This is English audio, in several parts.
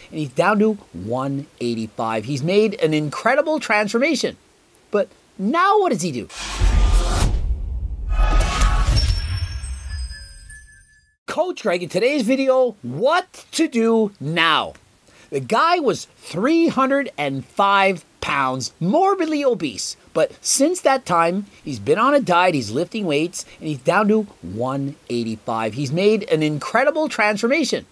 and he's down to 185. He's made an incredible transformation. But now what does he do? Coach Greg, in today's video, what to do now. The guy was 305 pounds, morbidly obese. But since that time, he's been on a diet, he's lifting weights, and he's down to 185. He's made an incredible transformation.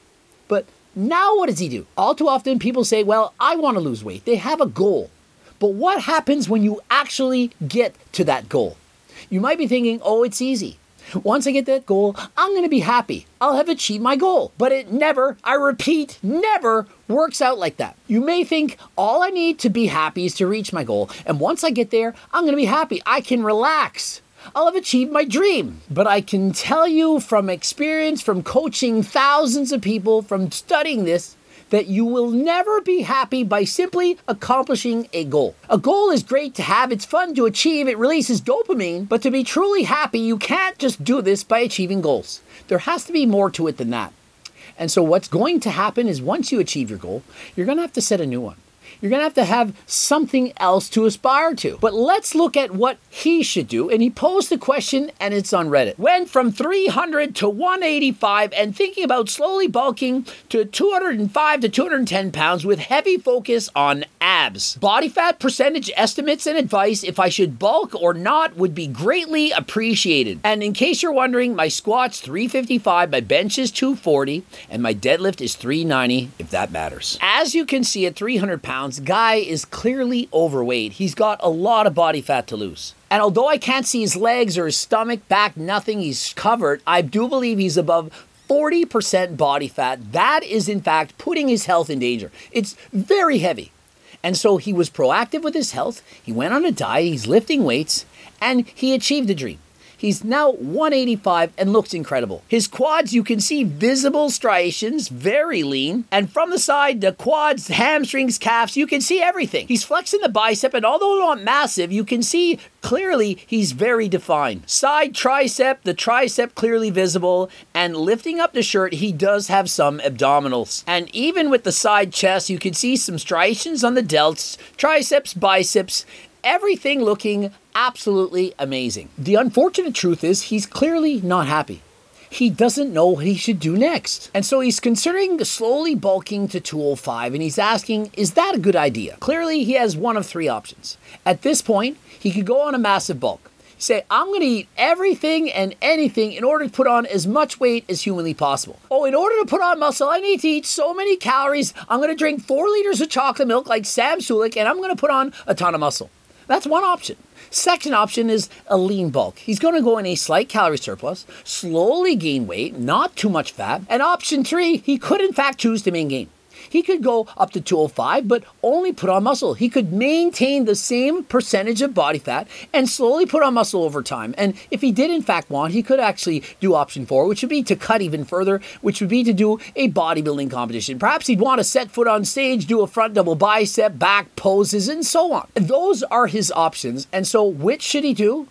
But now what does he do? All too often, people say, well, I want to lose weight. They have a goal. But what happens when you actually get to that goal? You might be thinking, oh, it's easy. Once I get that goal, I'm going to be happy. I'll have achieved my goal. But it never, I repeat, never works out like that. You may think all I need to be happy is to reach my goal. And once I get there, I'm going to be happy. I can relax. I'll have achieved my dream. But I can tell you from experience, from coaching thousands of people, from studying this, that you will never be happy by simply accomplishing a goal. A goal is great to have, it's fun to achieve, it releases dopamine, but to be truly happy, you can't just do this by achieving goals. There has to be more to it than that. And so what's going to happen is once you achieve your goal, you're going to have to set a new one. You're going to have something else to aspire to. But let's look at what he should do. And he posed the question, and it's on Reddit. Went from 300 to 185 and thinking about slowly bulking to 205 to 210 pounds with heavy focus on abs. Body fat percentage estimates and advice if I should bulk or not would be greatly appreciated. And in case you're wondering, my squat's 355, my bench is 240, and my deadlift is 390, if that matters. As you can see at 300 pounds, guy is clearly overweight. He's got a lot of body fat to lose. And although I can't see his legs or his stomach, back, nothing, he's covered, I do believe he's above 40% body fat. That is, in fact, putting his health in danger. It's very heavy. And so he was proactive with his health. He went on a diet, he's lifting weights, and he achieved the dream. He's now 185 and looks incredible. His quads, you can see visible striations, very lean. And from the side, the quads, hamstrings, calves, you can see everything. He's flexing the bicep, and although not massive, you can see clearly he's very defined. Side tricep, the tricep clearly visible, and lifting up the shirt, he does have some abdominals. And even with the side chest, you can see some striations on the delts, triceps, biceps, everything looking absolutely amazing. The unfortunate truth is he's clearly not happy. He doesn't know what he should do next. And so he's considering slowly bulking to 205, and he's asking, is that a good idea? Clearly, he has one of three options. At this point, he could go on a massive bulk. Say, I'm going to eat everything and anything in order to put on as much weight as humanly possible. Oh, in order to put on muscle, I need to eat so many calories. I'm going to drink 4 liters of chocolate milk like Sam Sulek, and I'm going to put on a ton of muscle. That's one option. Second option is a lean bulk. He's going to go in a slight calorie surplus, slowly gain weight, not too much fat. And option 3, he could in fact choose to maintain. He could go up to 205, but only put on muscle. He could maintain the same percentage of body fat and slowly put on muscle over time. And if he did in fact want, he could actually do option 4, which would be to cut even further, which would be to do a bodybuilding competition. Perhaps he'd want to set foot on stage, do a front double bicep, back poses, and so on. Those are his options. And so which should he do?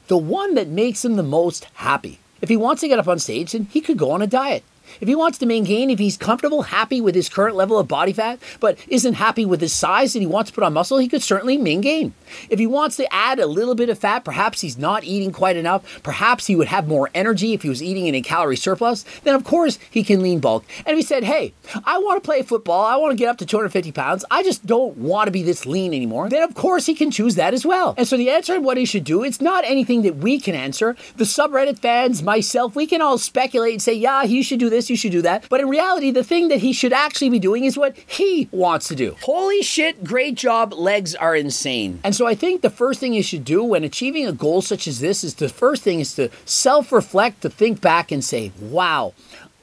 The one that makes him the most happy. If he wants to get up on stage, then he could go on a diet. If he wants to maintain, if he's comfortable, happy with his current level of body fat, but isn't happy with his size and he wants to put on muscle, he could certainly maintain. If he wants to add a little bit of fat, perhaps he's not eating quite enough, perhaps he would have more energy if he was eating in a calorie surplus, then of course he can lean bulk. And if he said, hey, I want to play football, I want to get up to 250 pounds, I just don't want to be this lean anymore, then of course he can choose that as well. And so the answer on what he should do, it's not anything that we can answer. The subreddit fans, myself, we can all speculate and say, yeah, you should do this, you should do that. But in reality, the thing that he should actually be doing is what he wants to do. Holy shit, great job, legs are insane. And so I think the first thing you should do when achieving a goal such as this is the first thing is to self-reflect, to think back and say, wow,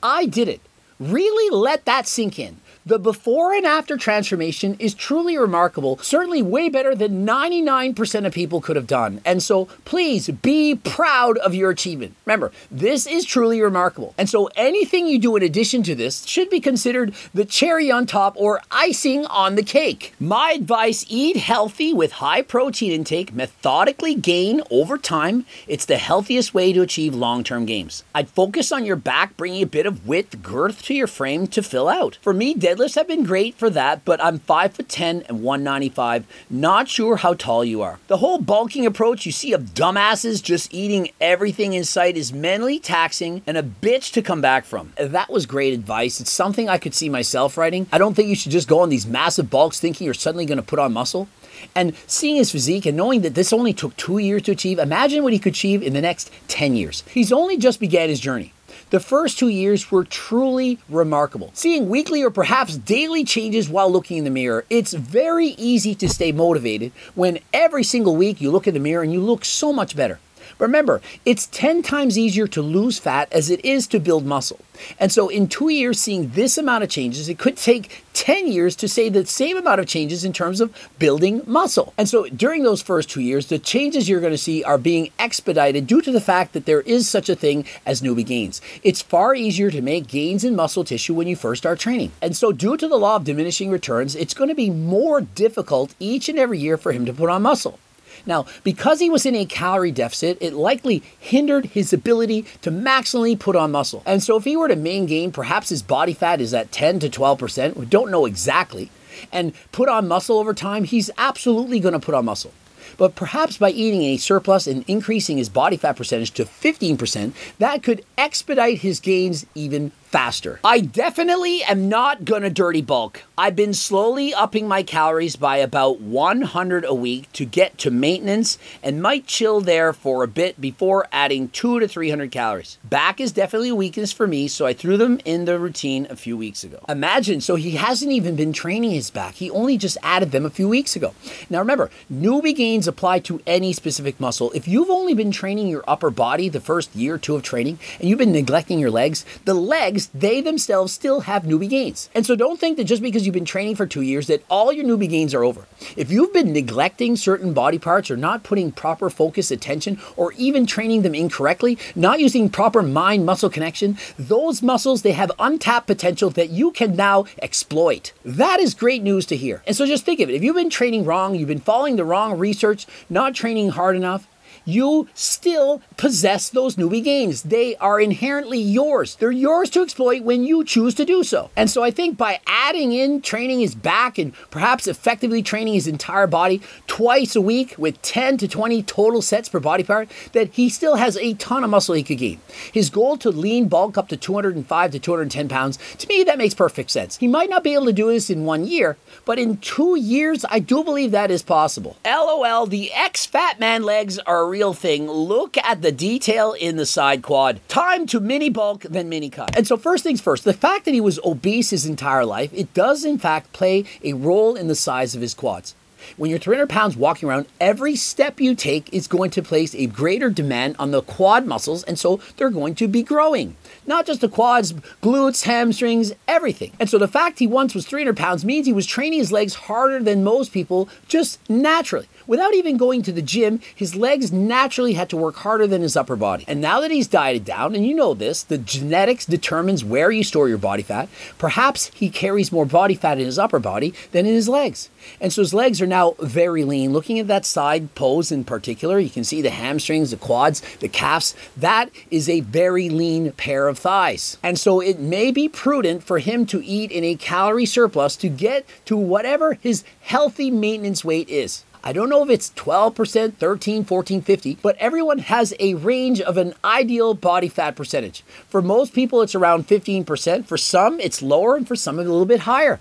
I did it. Really let that sink in. The before and after transformation is truly remarkable, certainly way better than 99% of people could have done. And so please be proud of your achievement. Remember, this is truly remarkable. And so anything you do in addition to this should be considered the cherry on top or icing on the cake. My advice, eat healthy with high protein intake, methodically gain over time. It's the healthiest way to achieve long-term gains. I'd focus on your back, bringing a bit of width, girth to your frame to fill out. For me, deadlifts have been great for that, but I'm 5'10" and 195. Not sure how tall you are. The whole bulking approach you see of dumbasses just eating everything in sight is mentally taxing and a bitch to come back from. That was great advice. It's something I could see myself writing. I don't think you should just go on these massive bulks thinking you're suddenly going to put on muscle. And seeing his physique and knowing that this only took 2 years to achieve, imagine what he could achieve in the next 10 years. He's only just began his journey. The first 2 years were truly remarkable. Seeing weekly or perhaps daily changes while looking in the mirror, it's very easy to stay motivated when every single week you look in the mirror and you look so much better. Remember, it's 10 times easier to lose fat as it is to build muscle. And so in 2 years, seeing this amount of changes, it could take 10 years to say the same amount of changes in terms of building muscle. And so during those first 2 years, the changes you're going to see are being expedited due to the fact that there is such a thing as newbie gains. It's far easier to make gains in muscle tissue when you first start training. And so due to the law of diminishing returns, it's going to be more difficult each and every year for him to put on muscle. Now, because he was in a calorie deficit, it likely hindered his ability to maximally put on muscle. And so if he were to main gain, perhaps his body fat is at 10 to 12%, we don't know exactly, and put on muscle over time, he's absolutely going to put on muscle. But perhaps by eating a surplus and increasing his body fat percentage to 15%, that could expedite his gains even faster. I definitely am not gonna dirty bulk. I've been slowly upping my calories by about 100 a week to get to maintenance and might chill there for a bit before adding 200 to 300 calories. Back is definitely a weakness for me, so I threw them in the routine a few weeks ago. Imagine, so he hasn't even been training his back. He only just added them a few weeks ago. Now remember, newbie gains apply to any specific muscle. If you've only been training your upper body the first year or two of training and you've been neglecting your legs, the legs, they themselves still have newbie gains. And so don't think that just because you've been training for 2 years that all your newbie gains are over. If you've been neglecting certain body parts or not putting proper focus, attention, or even training them incorrectly, not using proper mind-muscle connection, those muscles, they have untapped potential that you can now exploit. That is great news to hear. And so just think of it. If you've been training wrong, you've been following the wrong research, not training hard enough, you still possess those newbie gains. They are inherently yours. They're yours to exploit when you choose to do so. And so I think by adding in training his back and perhaps effectively training his entire body twice a week with 10 to 20 total sets per body part, that he still has a ton of muscle he could gain. His goal to lean bulk up to 205 to 210 pounds, to me, that makes perfect sense. He might not be able to do this in 1 year, but in 2 years, I do believe that is possible. LOL, the ex-fat man legs are a real thing. Look at the detail in the side quad. Time to mini bulk, then mini cut. And so first things first, the fact that he was obese his entire life, it does in fact play a role in the size of his quads. When you're 300 pounds walking around, every step you take is going to place a greater demand on the quad muscles, and so they're going to be growing. Not just the quads, glutes, hamstrings, everything. And so the fact he once was 300 pounds means he was training his legs harder than most people, just naturally. Without even going to the gym, his legs naturally had to work harder than his upper body. And now that he's dieted down, and you know this, the genetics determines where you store your body fat, perhaps he carries more body fat in his upper body than in his legs. And so his legs are now very lean. Looking at that side pose in particular, you can see the hamstrings, the quads, the calves. That is a very lean pair of thighs. And so it may be prudent for him to eat in a calorie surplus to get to whatever his healthy maintenance weight is. I don't know if it's 12%, 13, 14, 50, but everyone has a range of an ideal body fat percentage. For most people, it's around 15%. For some, it's lower, and for some, it's a little bit higher.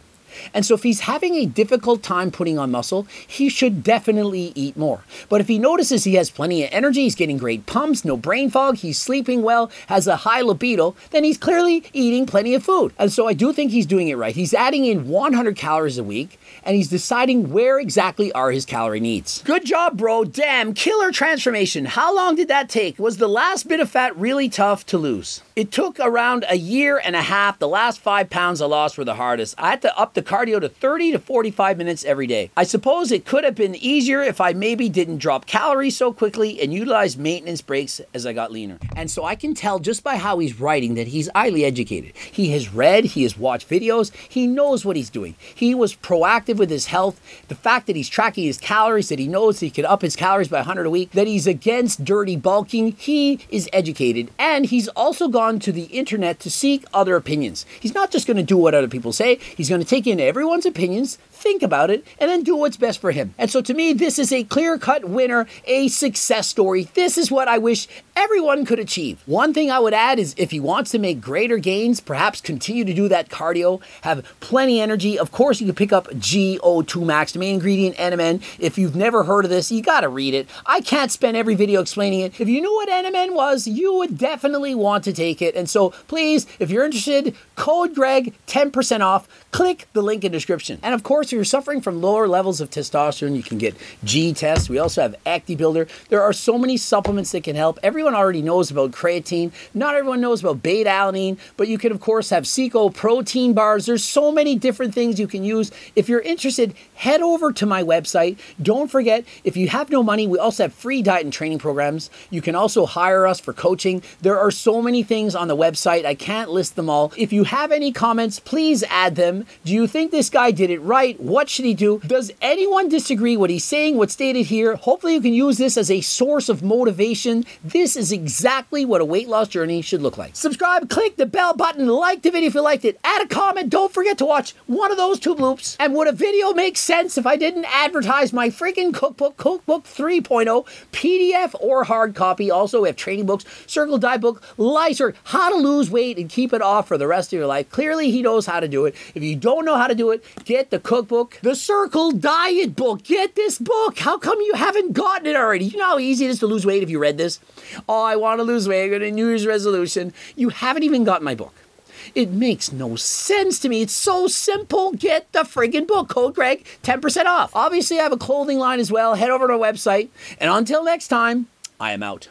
And so if he's having a difficult time putting on muscle, he should definitely eat more. But if he notices he has plenty of energy, he's getting great pumps, no brain fog, he's sleeping well, has a high libido, then he's clearly eating plenty of food. And so I do think he's doing it right. He's adding in 100 calories a week, and he's deciding where exactly are his calorie needs. Good job, bro. Damn, killer transformation. How long did that take? Was the last bit of fat really tough to lose? It took around a year and a half. The last 5 pounds I lost were the hardest. I had to up the the cardio to 30 to 45 minutes every day. I suppose it could have been easier if I maybe didn't drop calories so quickly and utilized maintenance breaks as I got leaner. And so I can tell just by how he's writing that he's highly educated. He has read, he has watched videos, he knows what he's doing. He was proactive with his health. The fact that he's tracking his calories, that he knows he could up his calories by 100 a week, that he's against dirty bulking, he is educated. And he's also gone to the internet to seek other opinions. He's not just going to do what other people say, he's going to take in everyone's opinions, think about it, and then do what's best for him. And so to me, this is a clear-cut winner, a success story. This is what I wish everyone could achieve. One thing I would add is if he wants to make greater gains, perhaps continue to do that cardio, have plenty of energy. Of course, you can pick up GO2 Max, the main ingredient, NMN. If you've never heard of this, you got to read it. I can't spend every video explaining it. If you knew what NMN was, you would definitely want to take it. And so please, if you're interested, code Greg, 10% off. Click the link in the description. And of course, if you're suffering from lower levels of testosterone, you can get G-Test. We also have Acti Builder. There are so many supplements that can help. Everyone already knows about creatine. Not everyone knows about beta-alanine, but you can, of course, have Seco protein bars. There's so many different things you can use. If you're interested, head over to my website. Don't forget, if you have no money, we also have free diet and training programs. You can also hire us for coaching. There are so many things on the website. I can't list them all. If you have any comments, please add them. Do you think this guy did it right? What should he do? Does anyone disagree what he's saying, what's stated here? Hopefully you can use this as a source of motivation. This is exactly what a weight loss journey should look like. Subscribe, click the bell button, like the video if you liked it, add a comment, don't forget to watch one of those two bloops. And would a video make sense if I didn't advertise my freaking cookbook, Cookbook 3.0, PDF or hard copy? Also, we have training books, Circle Diet book, Lyser, how to lose weight and keep it off for the rest of your life. Clearly, he knows how to do it. If you don't know how to do it, get the cookbook, the Circle Diet book. Get this book. How come you haven't gotten it already? You know how easy it is to lose weight if you read this? Oh, I want to lose weight. I got a New Year's resolution. You haven't even gotten my book. It makes no sense to me. It's so simple. Get the friggin' book. Code Greg, 10% off. Obviously, I have a clothing line as well. Head over to our website. And until next time, I am out.